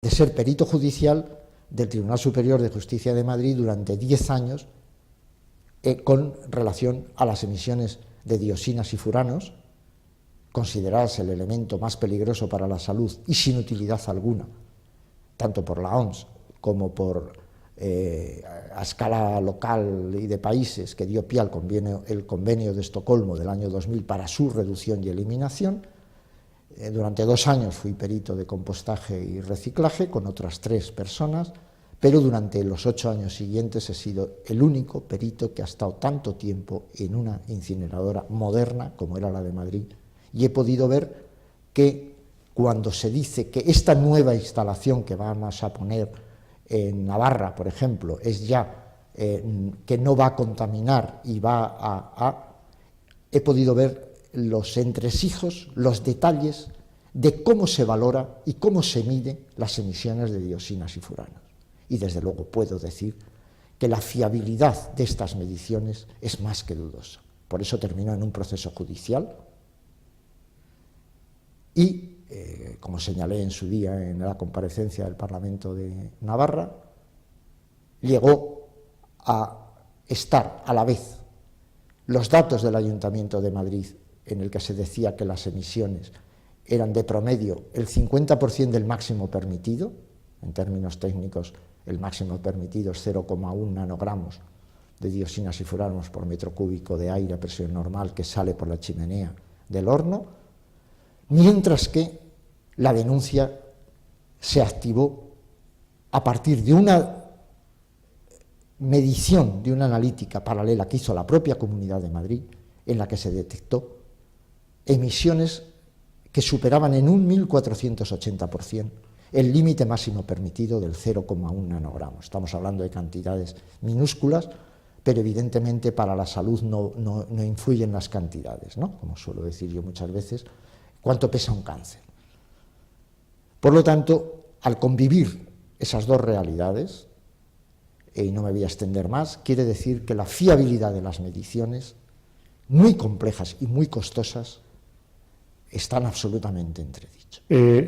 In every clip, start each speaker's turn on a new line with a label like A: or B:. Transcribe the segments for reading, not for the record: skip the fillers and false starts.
A: de ser perito judicial del Tribunal Superior de Justicia de Madrid durante 10 años con relación a las emisiones de dioxinas y furanos, consideradas el elemento más peligroso para la salud y sin utilidad alguna, tanto por la OMS como por a escala local y de países, que dio pie al convenio de Estocolmo del año 2000 para su reducción y eliminación. Durante 2 años fui perito de compostaje y reciclaje con otras 3 personas, pero durante los 8 años siguientes he sido el único perito que ha estado tanto tiempo en una incineradora moderna como era la de Madrid, y he podido ver que cuando se dice que esta nueva instalación que vamos a poner en Navarra, por ejemplo, es ya que no va a contaminar y he podido ver los entresijos, los detalles de cómo se valora y cómo se mide las emisiones de dioxinas y furanos. Y desde luego puedo decir que la fiabilidad de estas mediciones es más que dudosa. Por eso terminó en un proceso judicial y, como señalé en su día en la comparecencia del Parlamento de Navarra, llegó a estar a la vez los datos del Ayuntamiento de Madrid, en el que se decía que las emisiones eran de promedio el 50% del máximo permitido. En términos técnicos, el máximo permitido es 0,1 nanogramos de dioxinas y furanos por metro cúbico de aire a presión normal que sale por la chimenea del horno, mientras que la denuncia se activó a partir de una medición, de una analítica paralela que hizo la propia Comunidad de Madrid, en la que se detectó emisiones que superaban en un 1480% el límite máximo permitido del 0,1 nanogramos. Estamos hablando de cantidades minúsculas, pero evidentemente para la salud no influyen las cantidades, ¿no? Como suelo decir yo muchas veces, ¿cuánto pesa un cáncer? Por lo tanto, al convivir esas dos realidades, y no me voy a extender más, quiere decir que la fiabilidad de las mediciones, muy complejas y muy costosas, están absolutamente entredichos.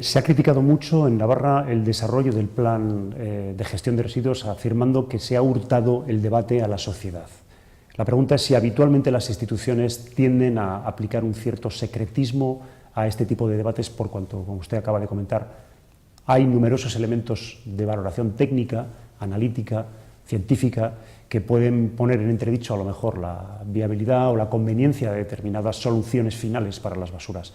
B: Se ha criticado mucho en Navarra el desarrollo del plan de gestión de residuos, afirmando que se ha hurtado el debate a la sociedad. La pregunta es si habitualmente las instituciones tienden a aplicar un cierto secretismo a este tipo de debates, por cuanto, como usted acaba de comentar, hay numerosos elementos de valoración técnica, analítica, científica, que pueden poner en entredicho a lo mejor la viabilidad o la conveniencia de determinadas soluciones finales para las basuras.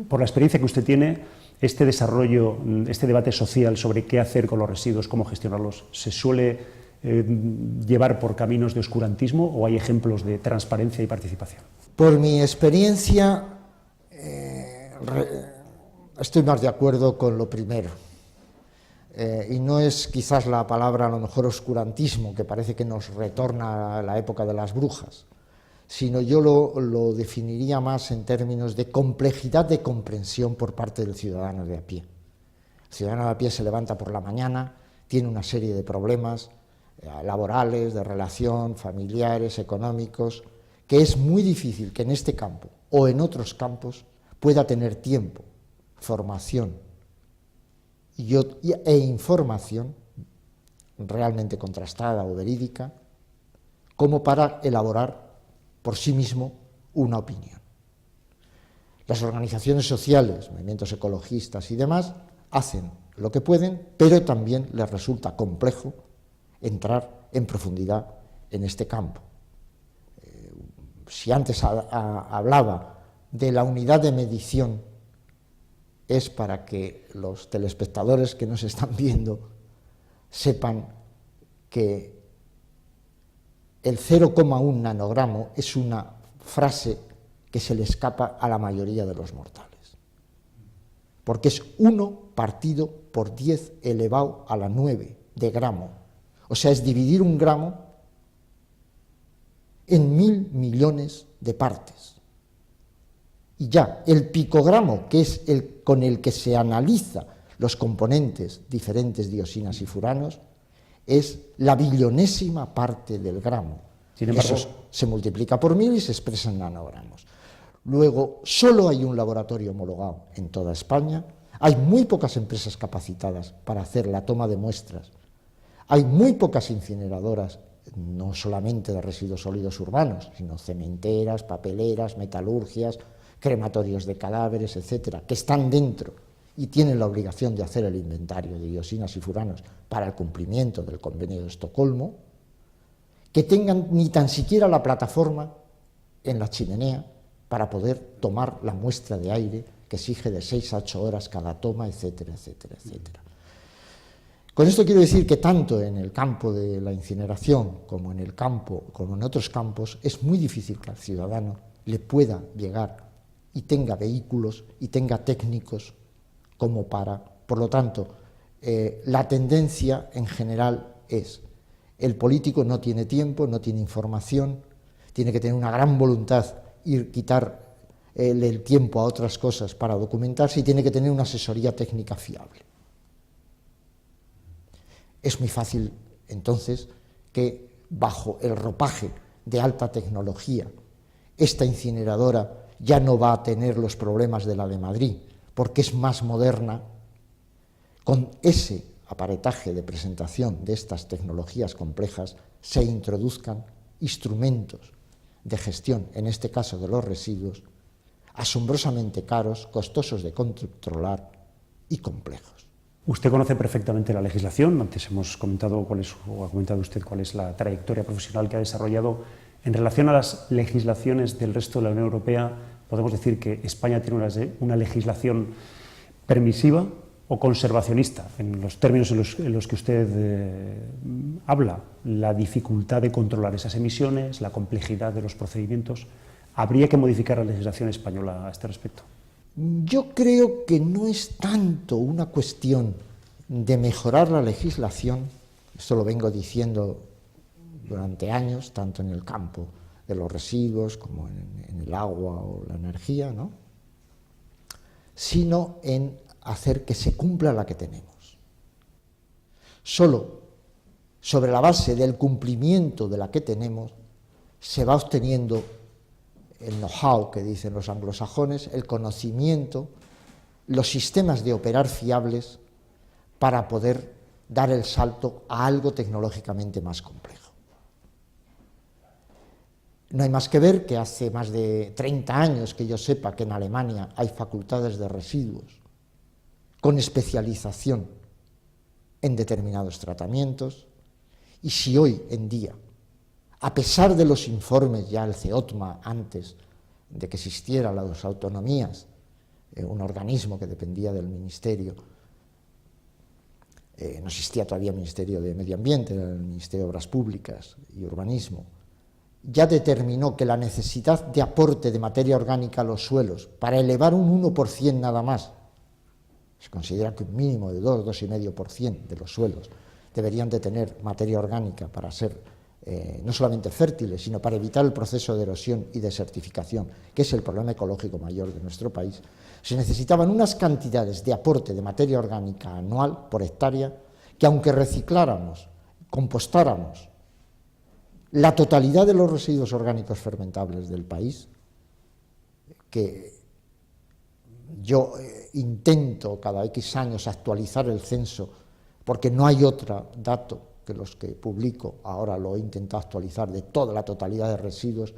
B: Por la experiencia que usted tiene, este desarrollo, este debate social sobre qué hacer con los residuos, cómo gestionarlos, ¿se suele llevar por caminos de oscurantismo o hay ejemplos de transparencia y participación?
A: Por mi experiencia, estoy más de acuerdo con lo primero. Y no es quizás la palabra a lo mejor oscurantismo, que parece que nos retorna a la época de las brujas, sino yo lo definiría más en términos de complejidad de comprensión por parte del ciudadano de a pie. El ciudadano de a pie se levanta por la mañana, tiene una serie de problemas laborales, de relación, familiares, económicos, que es muy difícil que en este campo o en otros campos pueda tener tiempo, formación e información realmente contrastada o verídica como para elaborar por sí mismo una opinión. Las organizaciones sociales, movimientos ecologistas y demás, hacen lo que pueden, pero también les resulta complejo entrar en profundidad en este campo. Si antes hablaba de la unidad de medición, es para que los telespectadores que nos están viendo sepan que el 0,1 nanogramo es una frase que se le escapa a la mayoría de los mortales, porque es 1 partido por 10 elevado a la 9 de gramo, o sea, es dividir un gramo en 1000 millones de partes. Y ya, el picogramo, que es el con el que se analiza los componentes diferentes dioxinas y furanos, es la billonésima parte del gramo.
B: Sin embargo,
A: eso se multiplica por 1000 y se expresa en nanogramos. Luego, solo hay un laboratorio homologado en toda España Hay muy pocas empresas capacitadas para hacer la toma de muestras. Hay muy pocas incineradoras, no solamente de residuos sólidos urbanos, sino cementeras, papeleras, metalurgias, crematorios de cadáveres, etcétera, que están dentro y tienen la obligación de hacer el inventario de dioxinas y furanos para el cumplimiento del Convenio de Estocolmo, que tengan ni tan siquiera la plataforma en la chimenea para poder tomar la muestra de aire que exige de 6 a 8 horas cada toma, etcétera, etcétera, etcétera. Con esto quiero decir que tanto en el campo de la incineración como en el campo, como en otros campos, es muy difícil que al ciudadano le pueda llegar y tenga vehículos y tenga técnicos como para. Por lo tanto, la tendencia en general es: el político no tiene tiempo, no tiene información, tiene que tener una gran voluntad y quitar el tiempo a otras cosas para documentarse, y tiene que tener una asesoría técnica fiable. Es muy fácil, entonces, que bajo el ropaje de alta tecnología, esta incineradora ya no va a tener los problemas de la de Madrid, porque es más moderna. Con ese aparataje de presentación de estas tecnologías complejas se introduzcan instrumentos de gestión, en este caso de los residuos, asombrosamente caros, costosos de controlar y complejos.
B: Usted conoce perfectamente la legislación. Antes hemos comentado ha comentado usted cuál es la trayectoria profesional que ha desarrollado. En relación a las legislaciones del resto de la Unión Europea, podemos decir que España tiene una legislación permisiva o conservacionista, en los términos en los que usted habla, la dificultad de controlar esas emisiones, la complejidad de los procedimientos. ¿Habría que modificar la legislación española a este respecto?
A: Yo creo que no es tanto una cuestión de mejorar la legislación, esto lo vengo diciendo durante años, tanto en el campo de los residuos como en el agua o la energía, ¿no?, sino en hacer que se cumpla la que tenemos. Solo sobre la base del cumplimiento de la que tenemos se va obteniendo el know-how, que dicen los anglosajones, el conocimiento, los sistemas de operar fiables para poder dar el salto a algo tecnológicamente más complejo. No hay más que ver que hace más de 30 años que yo sepa que en Alemania hay facultades de residuos con especialización en determinados tratamientos, y si hoy en día, a pesar de los informes, ya el CEOTMA, antes de que existiera las autonomías, un organismo que dependía del Ministerio, no existía todavía el Ministerio de Medio Ambiente, era el Ministerio de Obras Públicas y Urbanismo, ya determinó que la necesidad de aporte de materia orgánica a los suelos para elevar un 1% nada más, se considera que un mínimo de 2,5% de los suelos deberían de tener materia orgánica para ser no solamente fértiles, sino para evitar el proceso de erosión y desertificación, que es el problema ecológico mayor de nuestro país. Se necesitaban unas cantidades de aporte de materia orgánica anual por hectárea que, aunque recicláramos, compostáramos la totalidad de los residuos orgánicos fermentables del país, que yo intento cada X años actualizar el censo, porque no hay otro dato que los que publico, ahora lo he intentado actualizar, de toda la totalidad de residuos,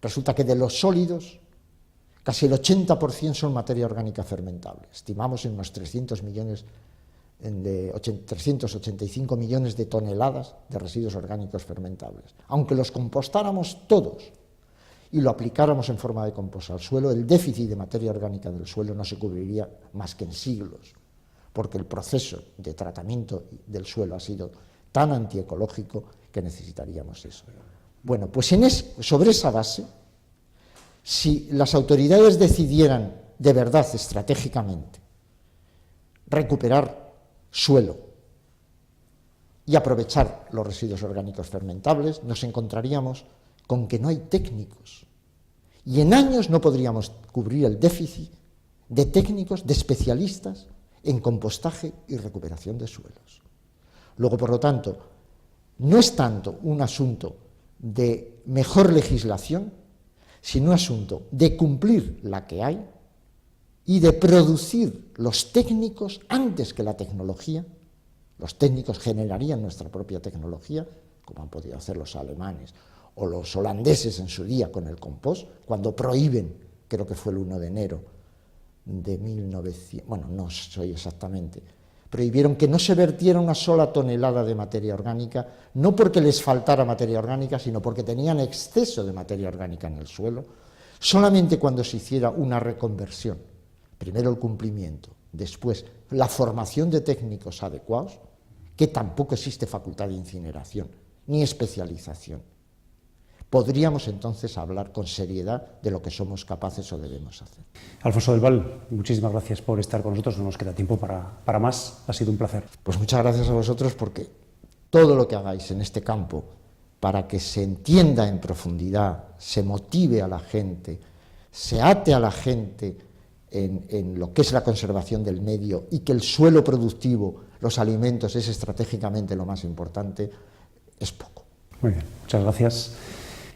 A: resulta que de los sólidos, casi el 80% son materia orgánica fermentable. Estimamos en unos 385 millones de toneladas de residuos orgánicos fermentables. Aunque los compostáramos todos y lo aplicáramos en forma de compost al suelo, el déficit de materia orgánica del suelo no se cubriría más que en siglos, porque el proceso de tratamiento del suelo ha sido tan antiecológico que necesitaríamos eso. Bueno, pues sobre esa base, si las autoridades decidieran de verdad estratégicamente recuperar suelo y aprovechar los residuos orgánicos fermentables, nos encontraríamos con que no hay técnicos. Y en años no podríamos cubrir el déficit de técnicos, de especialistas en compostaje y recuperación de suelos. Luego, por lo tanto, no es tanto un asunto de mejor legislación, sino un asunto de cumplir la que hay y de producir los técnicos antes que la tecnología. Los técnicos generarían nuestra propia tecnología, como han podido hacer los alemanes o los holandeses en su día con el compost, cuando prohíben, creo que fue el 1 de enero de 1900, bueno, no soy exactamente, prohibieron que no se vertiera una sola tonelada de materia orgánica, no porque les faltara materia orgánica, sino porque tenían exceso de materia orgánica en el suelo, solamente cuando se hiciera una reconversión, primero el cumplimiento, después la formación de técnicos adecuados, que tampoco existe facultad de incineración ni especialización. Podríamos entonces hablar con seriedad de lo que somos capaces o debemos hacer.
B: Alfonso del Val, muchísimas gracias por estar con nosotros, no nos queda tiempo para más, ha sido un placer.
A: Pues muchas gracias a vosotros, porque todo lo que hagáis en este campo para que se entienda en profundidad, se motive a la gente, se ate a la gente en lo que es la conservación del medio y que el suelo productivo, los alimentos, es estratégicamente lo más importante, es poco.
B: Muy bien, muchas gracias.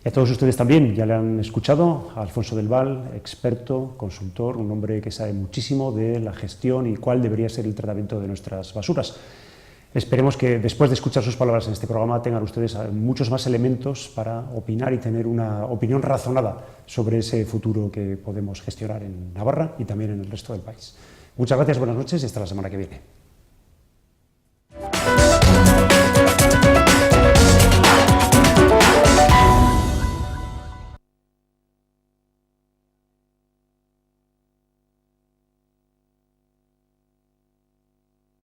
B: Y a todos ustedes también, ya le han escuchado a Alfonso del Val, experto, consultor, un hombre que sabe muchísimo de la gestión y cuál debería ser el tratamiento de nuestras basuras. Esperemos que después de escuchar sus palabras en este programa tengan ustedes muchos más elementos para opinar y tener una opinión razonada sobre ese futuro que podemos gestionar en Navarra y también en el resto del país. Muchas gracias, buenas noches y hasta la semana que viene.